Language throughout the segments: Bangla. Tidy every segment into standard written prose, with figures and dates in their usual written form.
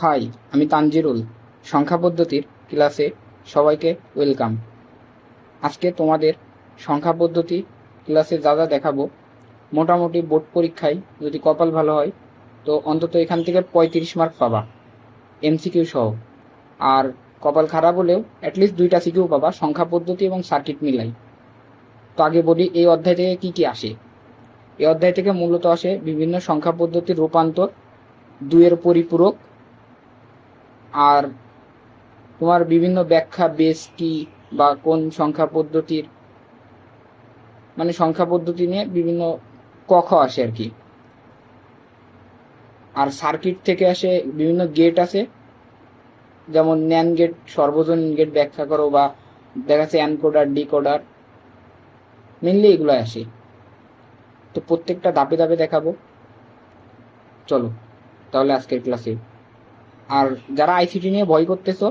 হাই, আমি তানজিরুল। সংখ্যা পদ্ধতির ক্লাসে সবাইকে ওয়েলকাম। আজকে তোমাদের সংখ্যা পদ্ধতি ক্লাসে যা যা দেখাবো, মোটামুটি বোর্ড পরীক্ষায় যদি কপাল ভালো হয় তো অন্তত এখান থেকে 35 মার্ক পাবা, এমসিকিউ সহ। আর কপাল খারাপ হলেও অ্যাটলিস্ট 2টা সিকিউ পাবা, সংখ্যা পদ্ধতি এবং সার্কিট মিলাই। তো আগে বলি এই অধ্যায় থেকে কি কি আসে। এই অধ্যায় থেকে মূলত আসে বিভিন্ন সংখ্যা পদ্ধতির রূপান্তর, দুইয়ের পরিপূরক, আর তোমার বিভিন্ন ব্যাখ্যা, বেস কি বা কোন সংখ্যা পদ্ধতির, মানে সংখ্যা পদ্ধতি নিয়ে বিভিন্ন ক খ আসে আর কি। আর সার্কিট থেকে আসে বিভিন্ন গেট আছে, যেমন ন্যান গেট, সর্বজনীন গেট ব্যাখ্যা করো, বা দেখা যাচ্ছে এনকোডার, ডিকোডার, মেনলি এগুলো আসে। তো প্রত্যেকটা ধাপে ধাপে দেখাবো। চলো তাহলে আজকের ক্লাসে। আর যারা আইসিটি নিয়ে ভয় করতেছো,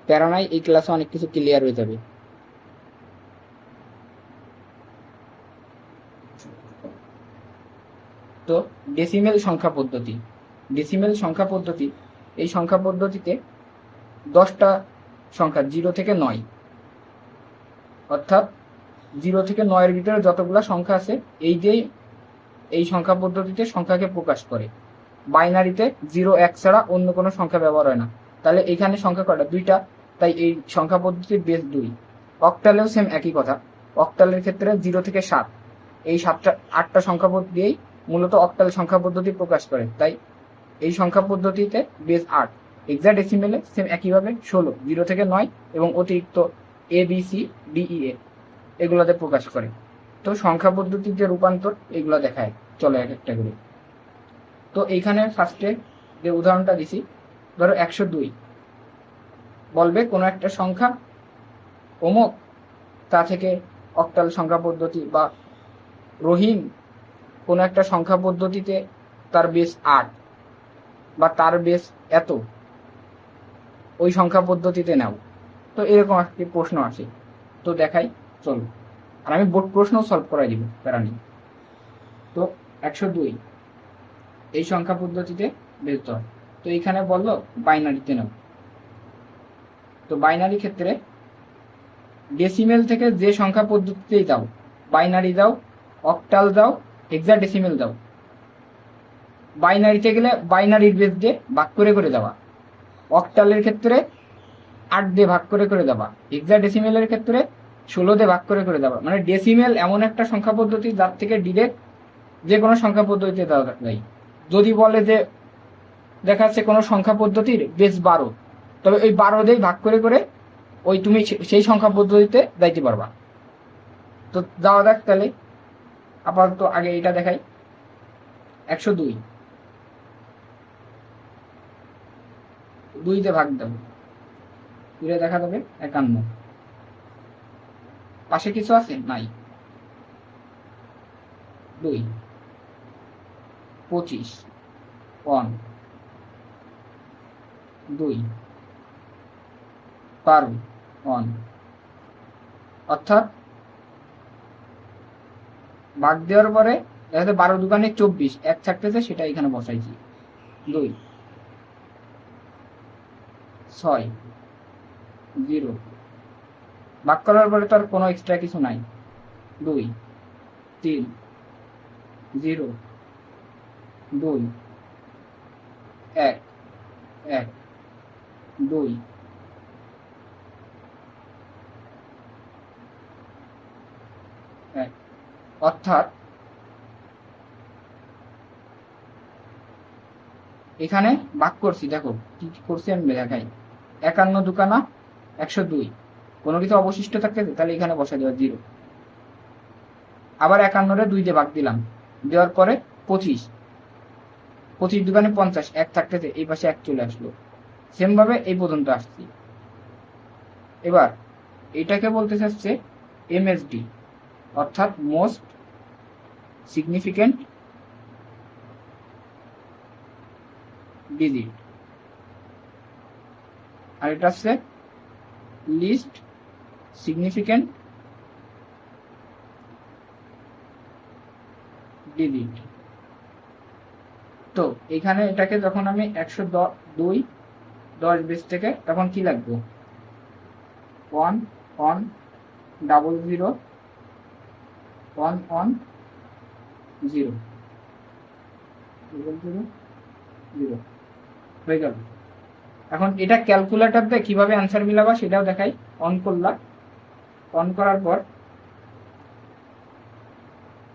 প্যারা নাই, এই ক্লাসে অনেক কিছু ক্লিয়ার হয়ে যাবে। তো ডেসিমেল সংখ্যা পদ্ধতি। ডেসিমেল সংখ্যা পদ্ধতি, এই সংখ্যা পদ্ধতিতে 10টা সংখ্যা 0 থেকে 9, অর্থাৎ 0 থেকে 9-এর ভিতরে যতগুলা সংখ্যা আছে এই যে এই সংখ্যা পদ্ধতিতে সংখ্যাকে প্রকাশ করে। বাইনারিতে 0 1 ছাড়া অন্য কোনো সংখ্যা ব্যবহার হয় না। তাহলে এখানে সংখ্যা কয়টা? 2টা, তাই এই সংখ্যা পদ্ধতির বেস 2। অক্টালেও সেম একই কথা। অক্টালের ক্ষেত্রে 0 থেকে 7, এই 8টা সংখ্যা দিয়েই মূলত অক্টাল সংখ্যা পদ্ধতি প্রকাশ করে, তাই এই সংখ্যা পদ্ধতিতে বেস 8। হেক্সাডেসিমেলে সেম একইভাবে 16, 0 থেকে 9 এবং অতিরিক্ত A B C D E এ এগুলোতে প্রকাশ করে। তো সংখ্যা পদ্ধতির যে রূপান্তর এগুলো দেখায়, চলো এক একটা করে। তো এইখানে ফার্স্টে যে উদাহরণটা দিছি, ধরো 102, বলবে কোনো একটা সংখ্যা অমুক, তা থেকে অক্টাল সংখ্যা পদ্ধতি, বা রহিম কোনো একটা সংখ্যা পদ্ধতিতে তার বেস 8 বা তার বেস এত, ওই সংখ্যা পদ্ধতিতে নাও। তো এরকম একটি প্রশ্ন আসে। তো দেখাই, চলো। আর আমি বোর্ড প্রশ্ন সলভ করাই দিব, প্যারা নেই। তো 102 এই সংখ্যা পদ্ধতিতে বেরোতে হয়। তো এইখানে বললো বাইনারিতে নাও। তো বাইনারি ক্ষেত্রে ডেসিমেল থেকে যে সংখ্যা পদ্ধতিতেই দাও, বাইনারি দাও, অক্টাল দাও, হেক্সাডেসিমেল দাও। বাইনারিতে গেলে বাইনারির বেস দিয়ে ভাগ করে করে দেওয়া, অক্টালের ক্ষেত্রে 8 দিয়ে ভাগ করে করে দেওয়া, হেক্সাডেসিমেলের ক্ষেত্রে 16 দিয়ে ভাগ করে করে দেওয়া। মানে ডেসিমেল এমন একটা সংখ্যা পদ্ধতি যার থেকে ডিরেক্ট যে কোনো সংখ্যা পদ্ধতিতে দেওয়া যায়। যদি বলে যে দেখা যাচ্ছে কোনো সংখ্যা পদ্ধতির বেস 12, তবে ওই 12 দিয়ে ভাগ করে করে ওই তুমি সেই সংখ্যা পদ্ধতিতে যাইতে পারবা। তো যাওয়া যাক তাহলে। আপাতত আগে এটা দেখাই। 102 2 দিয়ে ভাগ দেবো, 2 দেখা যাবে 51। পাশে কিছু আছে? নাই। 2 25 1 2 12 1, অর্থাৎ ভাগ দেওয়ার পরে দেখা যাচ্ছে 12 দোকানে 24, এক থাকতেছে, সেটা এখানে বসাইছি। 2 6 0, ভাগ করার পরে তো আর কোনো এক্সট্রা কিছু নাই। 2 3 0 2 1 1 2 1, অর্থাৎ এখানে ভাগ করছি, দেখো কি করছি আমি দেখাই। 51 দুকানা 102, কোনো কিছু অবশিষ্ট থাকতেছে, তাহলে এখানে বসা দেওয়া 0। আবার 51 2 দিয়ে ভাগ দিলাম, দেওয়ার পরে 25 25 দুকানে 50, এক থাকতেছে, এই পাশে 1 চলে আসলো। সেম ভাবে এই পর্যন্ত আসছি। এবার এটাকে বলতে চাচ্ছে এমএসডি, অর্থাৎ মোস্ট সিগনিফিকেন্ট ডিজিট, আর এটা হচ্ছে লিস্ট সিগনিফিকেন্ট ডিজিট। তো এখানে এটাকে যখন আমি 102 10 বেস থেকে তখন কি লাগবে 1 1 0 0 1 1 0 0 0 হয়ে গেল। এখন এটা ক্যালকুলেটর দিয়ে কিভাবে অ্যান্সার মিলাবা সেটাও দেখাই। অন করলা, অন করার পর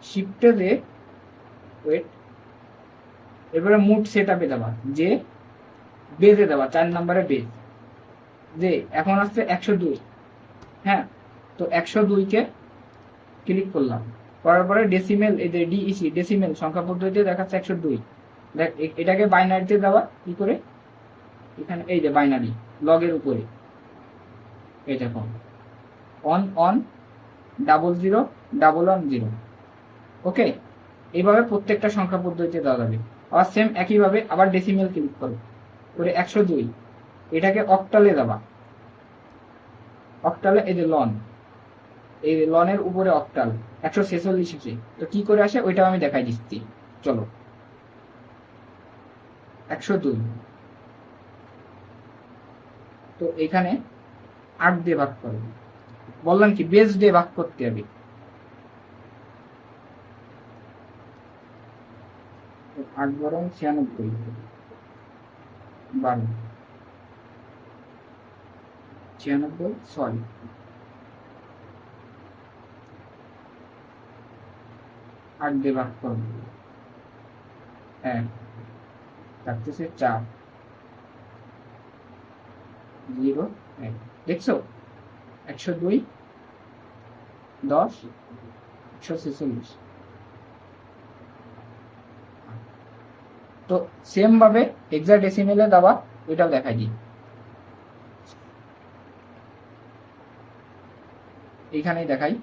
শিফটে দিয়ে ওয়েট, এবারে মুড সেট আপে দেবা, যে বেজে দেবা 4 নম্বরে বেজ, যে এখন আসছে 102। হ্যাঁ, তো 102 কে ক্লিক করলাম, করার পরে ডেসিমেল, এই যে ডিইসি ডেসিমেল সংখ্যা পদ্ধতিতে দেখাচ্ছে 102। দেখ এটাকে বাইনারিতে দেওয়া কি করে, এখানে এই যে বাইনারি লগের উপরে এই দেখো 1 1 0 0 1 1 0। ওকে, এইভাবে প্রত্যেকটা সংখ্যা পদ্ধতিতে দেওয়া যাবে। আবার সেম একইভাবে আবার ডেসিমেল ক্লিক করো, করে 102 এটাকে অক্টালে দেবা, অক্টালে এই যে লন, এই লনের উপরে অক্টাল 146 আছে। তো কি করে আসে ওইটাও আমি দেখাই দিচ্ছি, চলো। 102, তো এখানে 8 দিয়ে ভাগ করো, বললাম কি বেস দিয়ে ভাগ করতে হবে। 8 বরং 96, 12 96 6, 8 দিয়ে ভাগ করো, 1 থাকতেছে 4 0 1। দেখছো 102 10 146। তো সেম ভাবে হেক্সাডেসিমেলে দেওয়া ওইটাও দেখাই দিই। এইখানেই দেখাই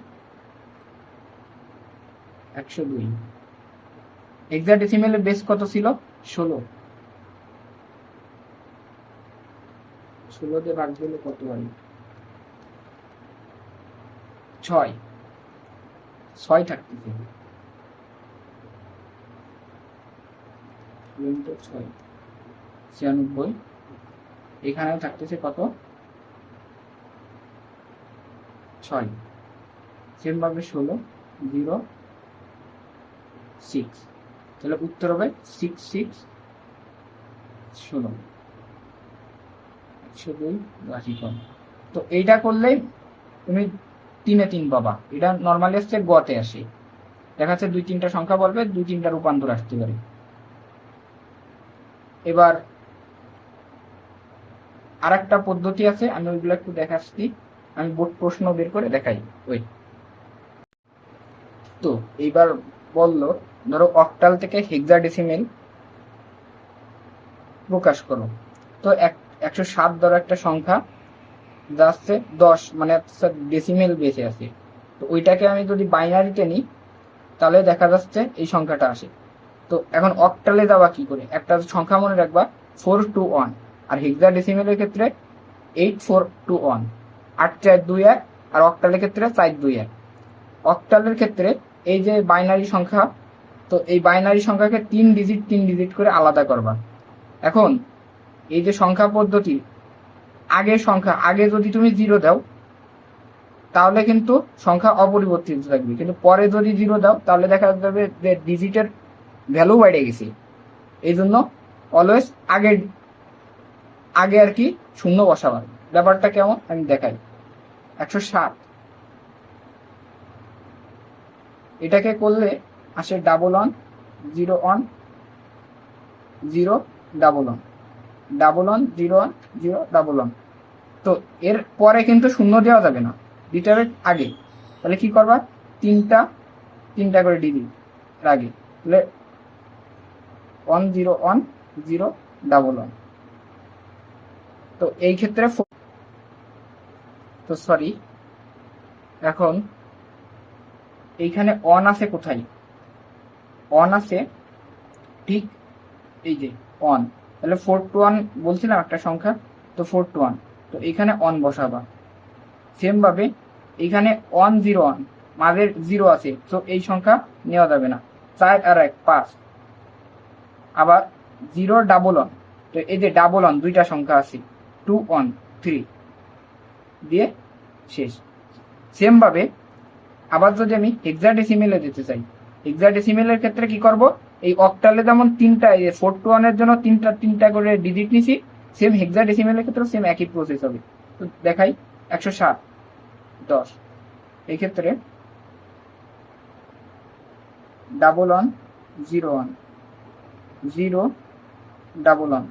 102। হেক্সাডেসিমেলের বেস কত ছিল 16, 16 দিয়ে ভাগ দিলে কত হয় 6, 6 থাকতেছে 6 96। এখানেও থাকতেছে কত 6, সেম ভাবে 16 0 6, তাহলে উত্তর হবে 6 6 16 102 রাশিফল। তো এইটা করলেই তুমি 3 এ 3 পাবা। এটা নর্মালি আসছে গতে আসে, দেখা যাচ্ছে 2-3টা সংখ্যা বলবে, 2-3টা রূপান্তর আসতে পারে। এবার আর একটা পদ্ধতি আছে, আমি ওইগুলো একটু দেখাচ্ছি, আমি বোর্ড প্রশ্ন বের করে দেখাই। ওই তো এইবার বললো ধরো অক্টাল থেকে হেক্সাডেসিমেল প্রকাশ করো। তো 107 ধরো একটা সংখ্যা, যা আসছে 10, মানে ডেসিমেল বেঁচে আছে। তো ওইটাকে আমি যদি বাইনারিতে নিই তাহলে দেখা যাচ্ছে এই সংখ্যাটা আসে। তো এখন অক্টালে দেওয়া কি করে, একটা সংখ্যা মনে রাখবা 421, আর হেক্সাডেসিমেলের ক্ষেত্রে 8421, 8 4 2 1, আর অক্টালের ক্ষেত্রে 4 2 1। অক্টালের ক্ষেত্রে এই যে বাইনারি সংখ্যা, তো এই বাইনারি সংখ্যাকে 3 ডিজিট করে আলাদা করবা। এখন এই যে সংখ্যা পদ্ধতি, আগের সংখ্যা আগে যদি তুমি 0 দাও তাহলে কিন্তু সংখ্যা অপরিবর্তিত থাকবে, কিন্তু পরে যদি 0 দাও তাহলে দেখা যাবে যে ডিজিটের ভ্যালু বেড়ে গেছে। এই জন্য অলওয়েজ আগে আর কি শূন্য বসাবার। ব্যাপারটা কেমন আমি দেখাই। 107 এটাকে করলে আসে 1 0 1 0 1 1 0 1 0 1। তো এর পরে কিন্তু শূন্য দেওয়া যাবে না, দিতে হবে আগে। তাহলে কি করবা, তিনটা করে ডিজিট আগে, তাহলে 1 0 1 0 1। তো এই ক্ষেত্রে তো সরি, এখন এইখানে অন আছে কোথায়, অন আছে ঠিক এই যে অন, তাহলে 421 বলছিলাম একটা সংখ্যা, তো 421, তো এখানে অন বসাবা। সেম ভাবে এখানে 1 0 1 মাঝের 0 আছে, তো এই সংখ্যা নেওয়া যাবে না, 4 আর 1 5। আবার 0 ডাবল অন, তো এই যে ডাবল অন দুইটা সংখ্যা আছে 2 1 3 দিয়ে শেষ। সেম ভাবে আবার যদি আমি হেক্সাডেসিমেলে যেতে চাই, হেক্সাডেসিমেলের ক্ষেত্রে কি করব, এই অক্টালে যেমন তিনটা 4 to 1 এর জন্য তিনটা তিনটা করে ডিজিট নিছি, সেম হেক্সাডেসিমেলের ক্ষেত্রে সেম একই প্রসেস হবে। তো দেখাই 107 10, এই ক্ষেত্রে ডাবল অন 0 1 0 ডাবল অন,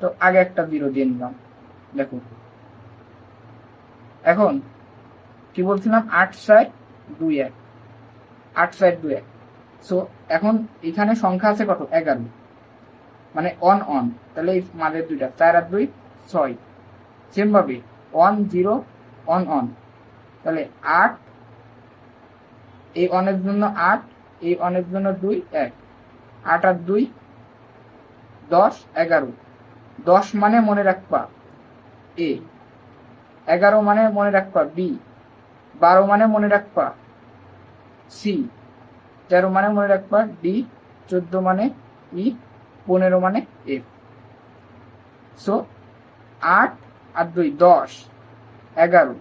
তো আগে একটা 0 দিয়ে নিলাম। দেখো এখন কি বলছিলাম, 8 4 2 1, 8 4 2 1। সো এখন এখানে সংখ্যা আছে কত, 11, মানে অন অন, তাহলে এই মাঝের দুইটা 4 আর 2 6। সেম ভাবে 1 0 অন অন, তাহলে 8, এই অনের জন্য 8, এই অনের জন্য 2 1, 8 আর 2 10 11, 10 মানে মনে রাখবা এ, 11 মানে মনে রাখবা বি, 12 মানে মনে রাখবা সি, 13 মানে মনে রাখবা ডি, 14 মানে ই, 15 মানে এফ। সো 8 আর 2 10 11,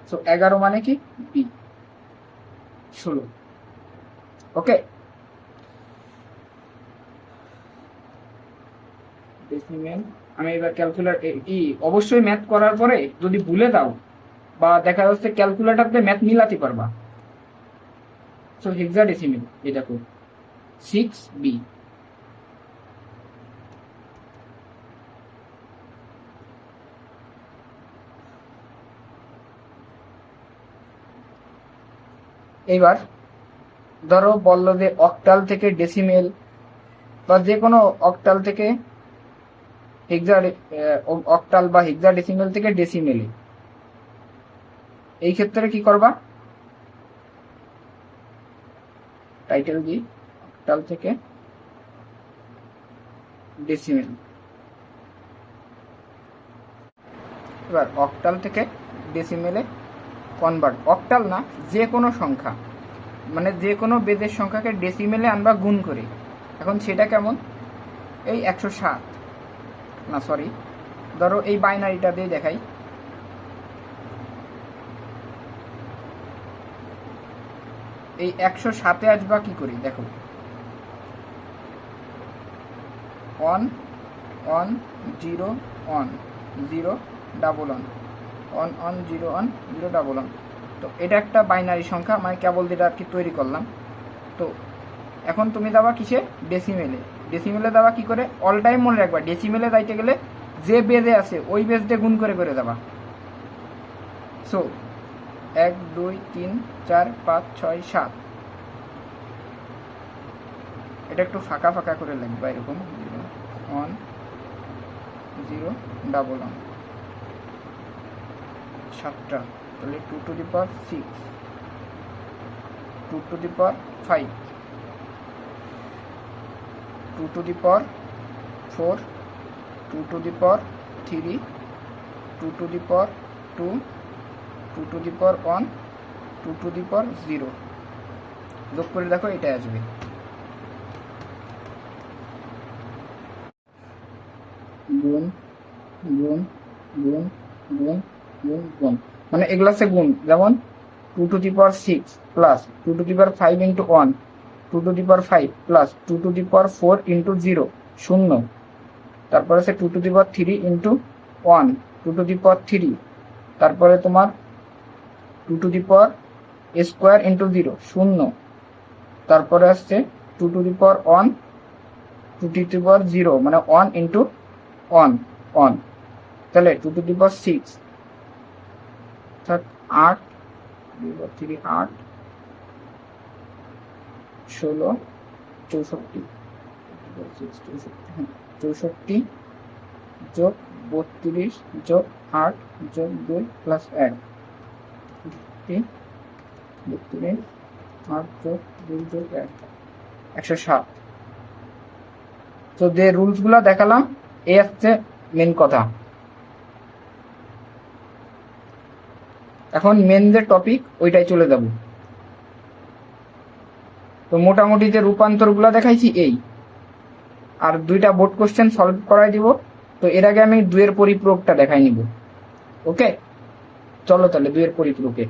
সো 11 মানে কি বি 16। ওকে, ডেসিমেল আমি এবার ক্যালকুলেটর অবশ্যই ম্যাথ করার পরে যদি ভুলে দাও বা দেখা যাচ্ছে ক্যালকুলেটরতে ম্যাথ মিলাতে পারবা। সো হেক্সাডেসিমেল এটা কো 6b। এইবার ধরো বললো যে অক্টাল থেকে ডেসিমেল বা যে কোনো অক্টাল থেকে হেক্সা, অক্টাল বা হেক্সাডেসিমেল থেকে ডেসিমেলে, এই ক্ষেত্রে কি করবা, টাইটেল দি অক্টাল থেকে ডেসিমেল। এবার অক্টাল থেকে ডেসিমেলে কনভার্ট, অক্টাল না যে কোনো সংখ্যা, মানে যে কোনো বেজের সংখ্যাকে ডেসিমেলে আনবা গুণ করে। এখন সেটা কেমন, এই 107, না সরি, ধরো এই বাইনারিটা দিয়ে দেখাই। এই 107-এ আসবা কি করি দেখো, 1 1 0 1 0 ডাবল অন, 1 1 0 1 0 ডাবল অন। তো এটা একটা বাইনারি সংখ্যা, মানে কেবল যেটা আর কি তৈরি করলাম। তো এখন তুমি যাবা কিসে, ডেসিমেলে। ডেসিমেলে যাবা কি করে, অল টাইম মনে রাখবা ডেসিমেলে যাইতে গেলে যে বেজে আছে ওই বেজ দিয়ে গুণ করে করে যাবা। সো 1 2 3 4 5 6 7, এটা একটু ফাঁকা ফাঁকা করে লিখবা এরকম, 1 0 ডাবল অন 7টা, তাহলে 2 to the power 6, 2 to the power 5, 2 to the power 4, 2 to the power 3, 2 to the power 2, 2 to the power 1, 2 to the power 0। যোগ করে দেখো এটা আসবে। গুণ গুণ গুণ গুণ গুণ গুণ, মানে এগুলা হচ্ছে গুণ, যেমন 2 to the power 6 plus 2 to the power 5 into 1, 2 to the power 5 plus 2 to the power 4 into 0 শূন্য, তারপরে আছে 2 to the power 3 into 1, 2 to the power 3, তারপরে তোমার 2 to the power square into 0 শূন্য, তারপরে আসছে 2 to the power 1, 2 to the power 0 মানে 1 into 1 1, তাহলে 2 to the power 6, 8 3 8 16 64, 64 যোগ 32 যোগ 8 যোগ 2 প্লাস 1, 32 8 যোগ 2 যোগ 1, 107। তো যে রুলস গুলা দেখালাম এই হচ্ছে মেন কথা। এখন মেন যে টপিক ওইটাই চলে যাব। তো মোটামুটি যে রূপান্তরগুলো দেখাইছি এই, আর দুইটা বোর্ড কোশ্চেন সলভ করাই দিব। তো এর আগে আমি 2 এর পরিপূরকটা দেখাই নিব। ওকে, চলো তাহলে 2 এর পরিপূরকে।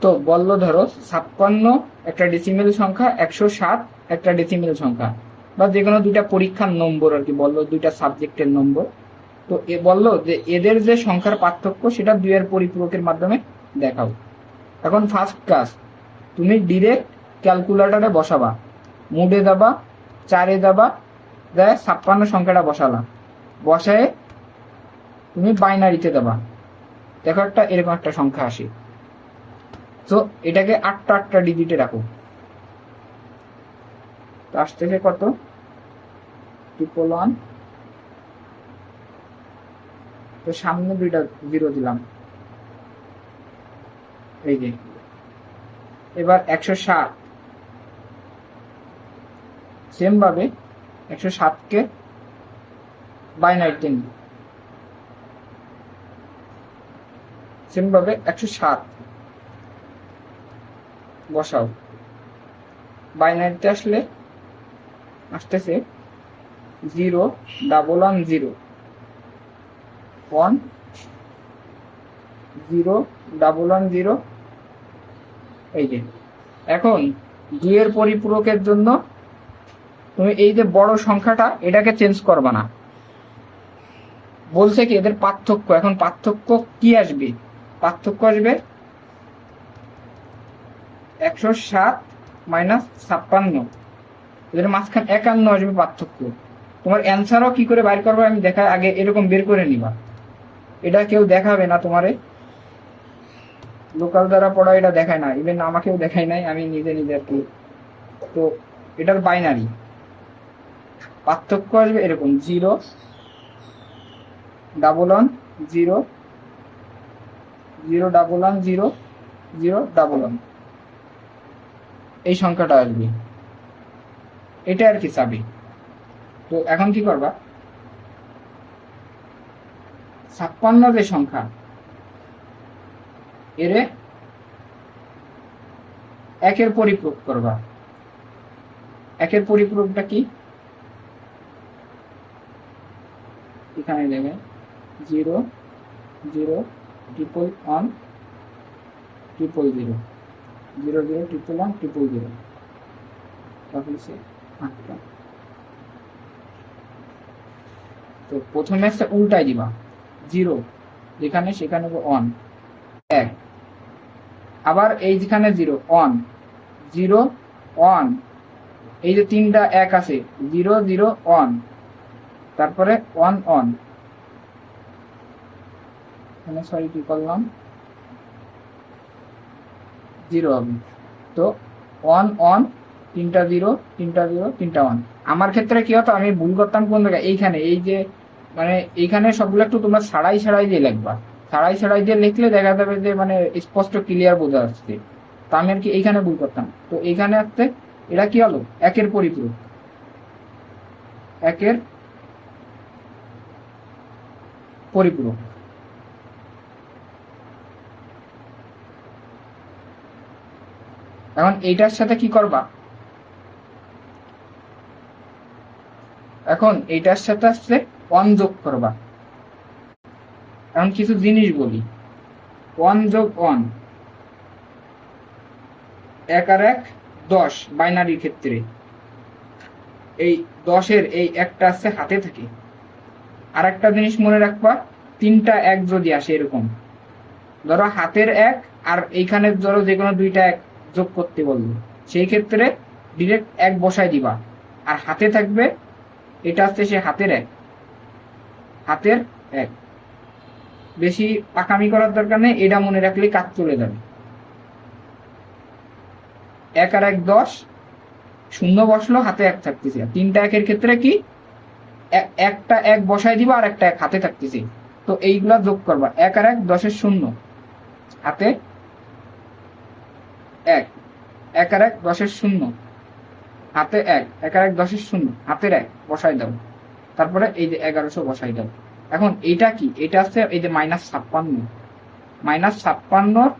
তো বললো ধরো 56 একটা ডেসিমেল সংখ্যা, 107 একটা ডেসিমেল সংখ্যা, বা যে কোনো দুইটা পরীক্ষার নম্বর আর কি, বললো দুইটা সাবজেক্টের নম্বর। তো এ বললো যে এদের যে সংখ্যার পার্থক্য সেটা 2 এর পরিপূরকের মাধ্যমে দেখাও। এখন ফার্স্ট কাজ, তুমি ডিরেক্ট ক্যালকুলেটরে বসাবা, মুডে যাবা, 4-এ যাবা, দেয় 56 সংখ্যাটা বসালা, বসায় তুমি বাইনারিতে দেবা, দেখো একটা এরকম একটা সংখ্যা আসে। তো এটাকে 8টা ডিজিটে রাখো। তো আসতেছে কত? 111। তো সামনে 2টা 0 দিলাম, এই যে। এবার 107, সেম ভাবে 107কে বাইনারিতে নিই, সেম ভাবে 107 বসাও। বাইনারিতে আসলে আসতেছে 0110110, 01110, এই যে। এখন 2 এর পরিপূরকের জন্য তুমি এই যে বড় সংখ্যাটা এটাকে চেঞ্জ করবা না, বলছে কি এদের পার্থক্য। এখন পার্থক্য কি আসবে? পার্থক্য আসবে 107 মাইনাস 56, এদের মাঝখানে 51 আসবে পার্থক্য। তোমার অ্যান্সারও কি করে বাইর করবে আমি দেখা, আগে এরকম বের করে নিবা, এটা কেউ দেখাবে না তোমারে, লোকাল দ্বারা পড়া এটা দেখায় না, ইভেন আমাকেও দেখায় নাই, আমি নিজে নিজে আর কি। তো এটার বাইনারি পার্থক্য আসবে এরকম 01110, 01110, 011, এই সংখ্যাটা আসবে, এটা আর কি চাবি। তো এখন কি করবা, 56 যে সংখ্যা এরে 1-এর পরিপূরক করবা। 1-এর পরিপূরকটা কি? এখানে দেবে 0 0 1 1 0 0 0 0 1 1 0 তাহলে সে 8টা। তো প্রথমে একটা উল্টাই দিবা, 0 যেখানে সেখানে 1 1, আবার এই যেখানে 0 1 0 1, এই যে 3টা 1 আছে 0 0 1, তারপরে 1 1, মানে সরি কি করলাম 0 হবে। তো 1 1, 3টা 0 3টা 0 3টা 1। আমার ক্ষেত্রে কি হতো, আমি ভুল করতাম কোন জায়গায়, এইখানে এই যে মানে এইখানে সবগুলো একটু তোমরা ছাড়াই ছাড়াই দিয়ে লিখবা, ছাড়াই ছাড়াই দিয়ে লিখলে দেখা যাবে যে মানে স্পষ্ট ক্লিয়ার বোঝা যাচ্ছে। তো আমি আর কি এইখানে ভুল করতাম। তো এইখানে আসতে এটা কি হলো 1-এর পরিপূরক, 1-এর পরিপূরক। এখন এইটার সাথে কি করবা, এখন এইটার সাথে আসছে 1 যোগ করবা। এখন কিছু জিনিস বলি, 1 যোগ 1, 1 আর 1 10 বাইনারির ক্ষেত্রে, এই 10-এর এই একটা আসছে হাতে থাকে। আর একটা জিনিস মনে রাখবা, 3টা 1 যদি আসে এরকম, ধরো হাতের 1 আর এইখানে ধরো যে কোনো 2টা 1 যোগ করতে বলবো, সেই ক্ষেত্রে ডিরেক্ট 1 বসাই দিবা, আর হাতে থাকবে এটা হচ্ছে সে হাতের 1, হাতের 1। বেশি পাকামি করার দরকার নেই, এটা মনে রাখলে কাজ চলে যাবে। 1 আর 1 10, শূন্য বসলো, হাতে 1 থাকতেছে। 3টা 1-এর ক্ষেত্রে কি একটা 1 বসাই দিবা আর একটা 1 হাতে থাকতেছে। তো এইগুলা যোগ করবা, 1 আর 1 10-এর শূন্য, হাতে 1, 1 আর 1 10-এর শূন্য, হাতে 1, 1 আর 1 10-এর শূন্য, হাতের 1 বসাই দাও, তারপরে এই যে 1100 বসাই দাও। এখন এইটা কি, এটা আছে এই যে -56, -56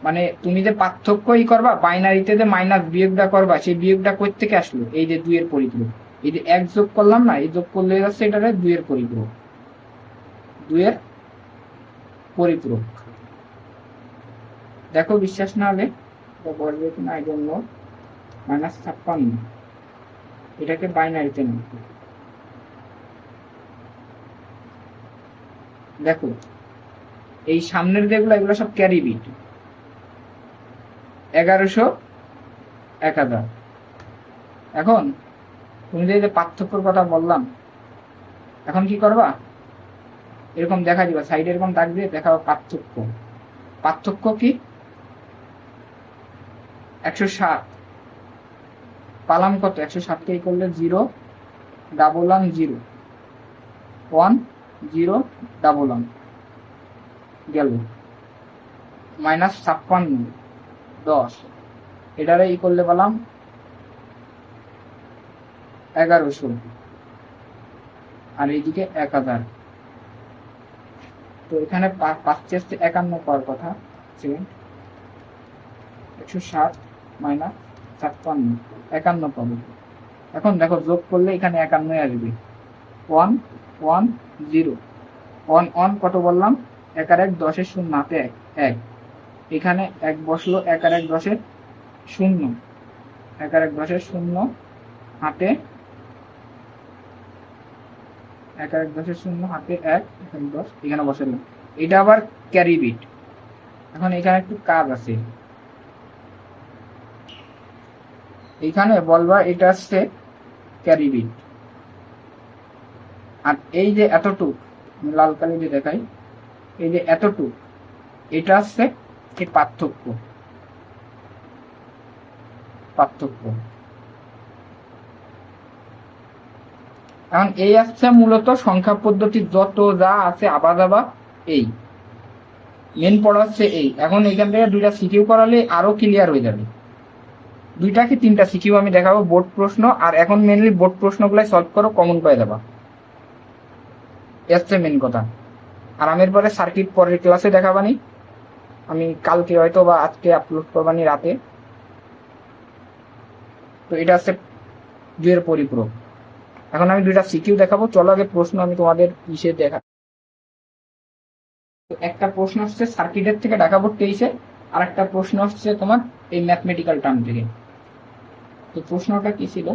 মানে তুমি যে পার্থক্যই করবা, বাইনারিতে যে মাইনাস বিয়োগটা করবা, সেই বিয়োগটা কই থেকে আসলো? এই যে 2 এর পরিপূরক, এই যে 1 যোগ করলাম না, এই যোগ করলে যাচ্ছে এটারে 2 এর পরিপূরক, 2 এর পরিপূরক। দেখো বিশ্বাস না হলে বলবে কিনা আই ডোন্ট নো। -56 এটাকে বাইনারিতে নেব। দেখো এই সামনের যেগুলো, এগুলো সব ক্যারি বিট, 1100, 1000। এখন তুমি যে পার্থক্যর কথা বললাম, এখন কি করবা? এরকম দেখা দিবা, সাইডে এরকম দাগ দিয়ে দেখাবো পার্থক্য। পার্থক্য কি? 107 পালাম কত? 107 কে করলে 0 ডাবল 1 0 1 0 ডাবল 1 গেল, -56 10, এটারে করলে পেলাম 1100, আর এইদিকে 1000। তো এখানে পাচ্ছে 51 পাওয়ার কথা। 107 -56 51 পাবো। এখন দেখো যোগ করলে এখানে 51 আসবে, 1 1 0 1 1 কত বললাম? 1 আর 1 10 এর শূন্য, হাতে 1, এখানে 1 বসলো, 1 আর 1 10 এর শূন্য, 1 আর 1 10 এর শূন্য, হাতে 1 আর 1 10 এর শূন্য, হাতে 1 এখানে 10, এখানে বসালাম। এটা আবার ক্যারি বিট। এখন এখানে একটু কাজ আছে, এখানে বলবা এটা হচ্ছে ক্যারি বিট, আর এই যে এতটুক লাল কালি দিয়ে দেখাই, এই যে এতটুক, এটা হচ্ছে এই পার্থক্য। এখন এই আসছে মূলত সংখ্যা পদ্ধতির যত যা আছে আবা এই মেন পড়া হচ্ছে এই। এখন এখান থেকে 2টা সিকিউ করালে আরো ক্লিয়ার হয়ে যাবে। 2টা কি 3টা সিকিউ আমি দেখাবো, বোর্ড প্রশ্ন, আর এখন মেনলি বোর্ড প্রশ্নগুলাই সলভ করো, কমন পেয়ে যাবা, এসছে মেন কথা। আর আমের পরে সার্কিট পরের ক্লাসে দেখাবানি, আমি কালকে হয়তো বা আজকে আপলোড করবানি রাতে। তো এটা হচ্ছে 2 এর পরিপূরক। এখন আমি 2টা সিকিউ দেখাবো, চলো আগে প্রশ্ন আমি তোমাদের ইসে দেখা। একটা প্রশ্ন হচ্ছে সার্কিটের থেকে ঢাকা বোর্ড 23-এ, আর একটা প্রশ্ন হচ্ছে তোমার এই ম্যাথমেটিক্যাল টার্ম থেকে। তো প্রশ্নটা কি ছিল?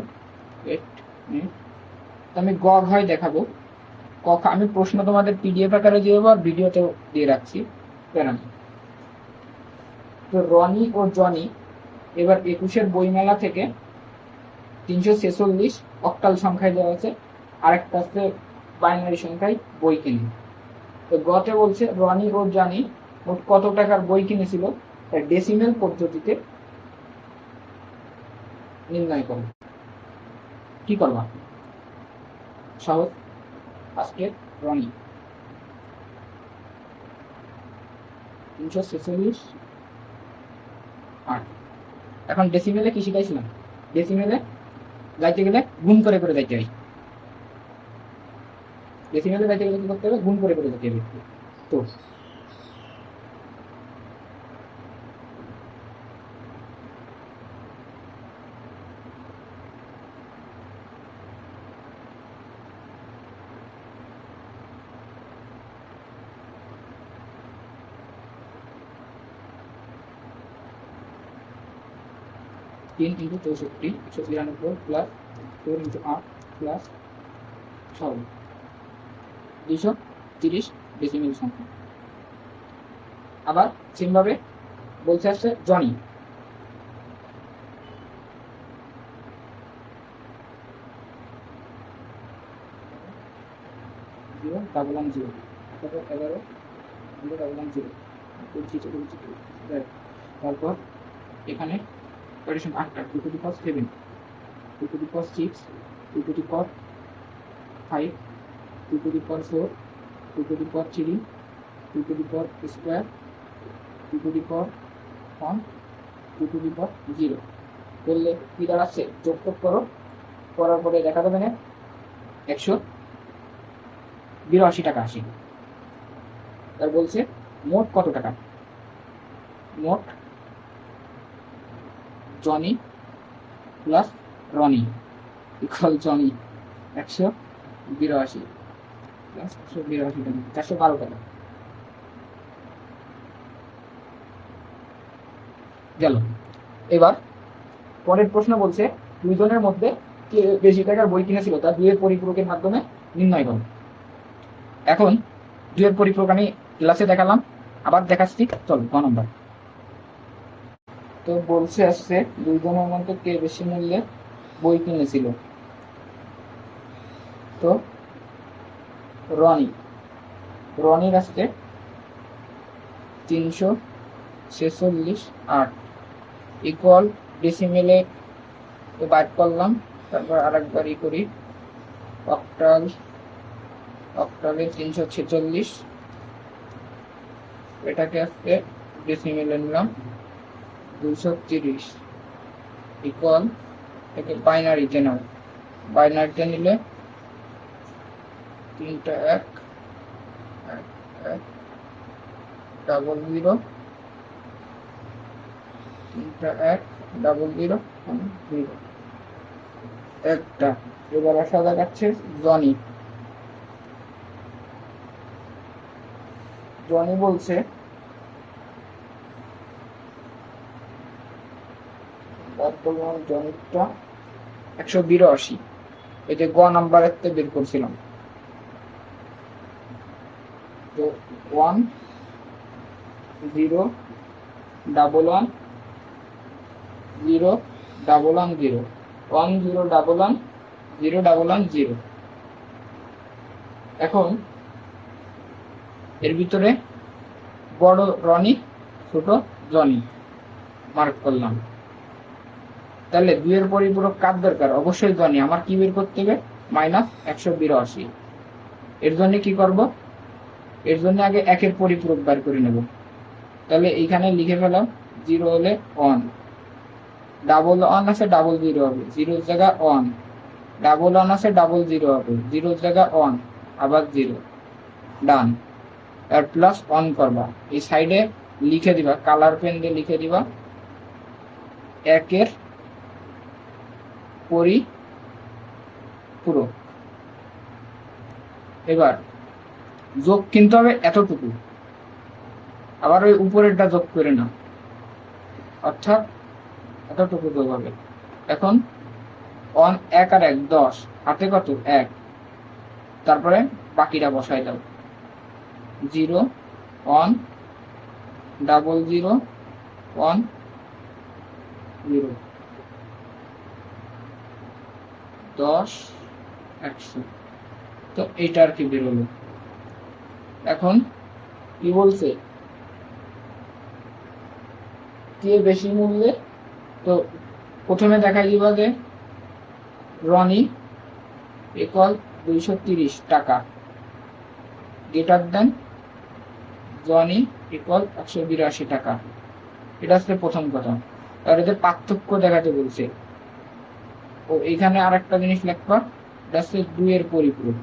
আমি গ ঘয় দেখাবো, আমি প্রশ্ন তোমাদের পিডিএফ আকারে দিয়ে দেবো, আর ভিডিওতেও দিয়ে রাখছি। তো রনি ও জনি এবার 21-এর বইমেলা থেকে 346 অক্টাল সংখ্যায় দেওয়া আছে, আরেকটা আছে বাইনারি সংখ্যায় বই কিনে। তো গতে বলছে রনি ও জনি মোট কত টাকার বই কিনেছিল, ডেসিমেল পদ্ধতিতে নির্ণয় করো। কি করবা? সহজ। আজকে রনি 346 8। এখন ডেসিমেলে কি শিখাইছিলাম? ডেসিমেলে যাইতে গেলে গুণ করে করে যাইতে হয়। ডেসিমেলে যাইতে গেলে কি করতে হবে? গুণ করে করে যাইতে হবে। তো তিন into 64 193 plus 4 into 8 plus 6 230 decimal সংখ্যা। আবার সেমভাবে বলছে আসছে জনি, জিরো ডাবল 1 0 11 ডাবল 1 0 তারপর এখানে পজিশন 8টা 2 to the power 7 2 to the power 6 2 to the power 5 2 to the power 4 2 to the power 3 2 to the power square 2 to the power 1 2 to the power 0 করলে কি দাঁড়াচ্ছে? যোগ করো, করার পরে দেখা যাবে না 182 টাকা আসে। তার বলছে মোট কত টাকা? মোট Johnny plus Ronny equal Johnny 182 plus 182 টাকা 412 টাকা গেল। এবার পরের প্রশ্ন বলছে দুইজনের মধ্যে কে বেশি টাকার বই কিনেছিল তা দুইয়ের পরিপূরকের মাধ্যমে নির্ণয় করো। এখন দুইয়ের পরিপূরক আমি ক্লাসে দেখালাম, আবার দেখাচ্ছি, চলো ক নম্বর। তো বলছে আসছে দুইজনের মধ্যে কে বেশি মূল্যে বই কিনেছিল। তো রনির আসছে 346.8 ইকুয়াল ডেসিমেলে বাদ করলাম, তারপর আরেকবার করি, অক্টালে 346, এটাকে আজকে ডেসিমেলে নিলাম 230 ইকুয়াল, একে বাইনারিতে নাও, বাইনারিতে নিলে 3টা 1 ডাবল 0 3টা 1 ডাবল 0 0 একটা। এবার আসা দেখাচ্ছে জনি বলছে জনিটা 182, এই যে গ নাম্বারের বের করছিলাম। তো 1 0 ডাবল 1 0 ডাবল 1 0 1 0 ডাবল 1 0 ডাবল 1 0। এখন এর ভিতরে বড় রনি ছোট জনি মার্ক করলাম। তাহলে দুইয়ের পরিপূরক কার দরকার? অবশ্যই জনি। আমার কি বের করতে হবে? -182। এর জন্য কি করব? এর জন্য আগে একের পরিপূরক বের করে নেব। তাহলে এইখানে লিখে ফেলাম 0 হলে 1, ডাবল 1 আছে ডাবল 0 হবে, 0 জায়গা 1, ডাবল 1 আছে ডাবল 0 হবে, 0 জায়গা 1 আবার 0, ডান। আর প্লাস 1 করবা, এই সাইডে লিখে দিবা, কালার পেন দিয়ে লিখে দিবা একের পরিপূরক। এবার যোগ কিনতে হবে এতটুকু, আবার ওই উপরেরটা যোগ করে না, অর্থাৎ এতটুকু যোগ হবে। এখন 1 আর 1 10, হাতে কত 1, তারপরে বাকিটা বসাই দাও, 0 1 ডাবল 0 1 0 10 100। তো এইটা আর কি বেরোলো। এখন কি বলছে? কে বেশি মূল্যে? তো প্রথমে দেখাই দিবা যে রনি ইকুয়াল 230 টাকা গ্রেটার দেন জনি ইকুয়াল 182 টাকা। এটা হচ্ছে প্রথম কথা। আর এদের পার্থক্য দেখাতে বলছে। ও এখানে আর একটা জিনিস লিখবা, এটা হচ্ছে দুইয়ের পরিপূরক।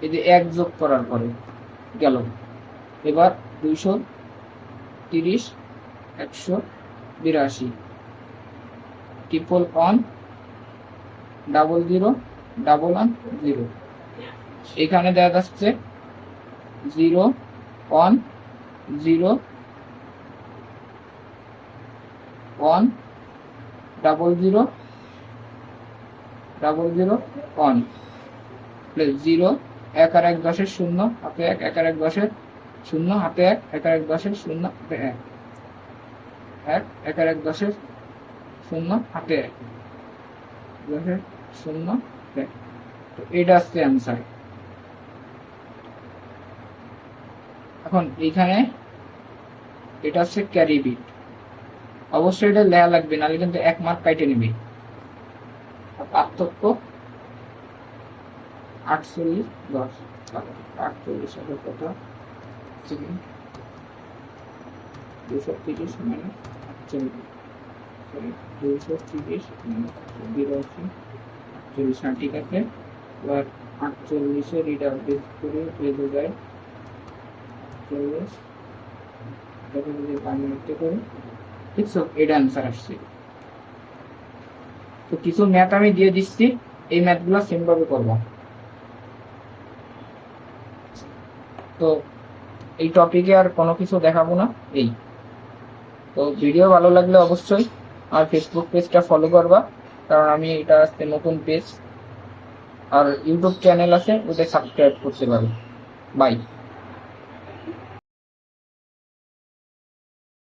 এই যে 1 যোগ করার পরে গেল। এবার 230 182 ট্রিপল 1 ডাবল 0 ডাবল 1 0। এখানে দেখা যাচ্ছে 0 1 0 1 ডাবল 0 ডাবল 0 1 প্লাস 0 1 আর 1 10 0 হাতে 1 1 আর 1 10 0 হাতে 1 1 আর 1 10 0 হাতে 1 1 1 আর 1 10 0 হাতে 1 10 0 1। তো এটা হচ্ছে অ্যান্সার। এখন এইখানে এটা হচ্ছে ক্যারি বিট, অবশ্যই এটা লেখা লাগবে, নাহলে কিন্তু 1 মার্ক কাটে নিবি। পার্থক্য 48 10 48 এর কত 230 minus 48 সরি 230 minus 82 ঠিক আছে। এবার 48 এর এটা বেস করে পেয়ে যায় 40 এটাকে যদি বাইনারিতে করি, দেখছো এটা অ্যান্সার আসছে। তো কিছু ম্যাথ আমি দিয়ে দিচ্ছি, এই ম্যাথগুলো সেম ভাবে করবা। তো এই টপিকে আর কোনো কিছু দেখাবো না। এই তো ভিডিও ভালো লাগলে অবশ্যই আমার ফেসবুক পেজটা ফলো করবা, কারণ আমি এটা আসছে নতুন পেজ। আর ইউটিউব চ্যানেল আছে, ওটা সাবস্ক্রাইব করতে পারো। বাই।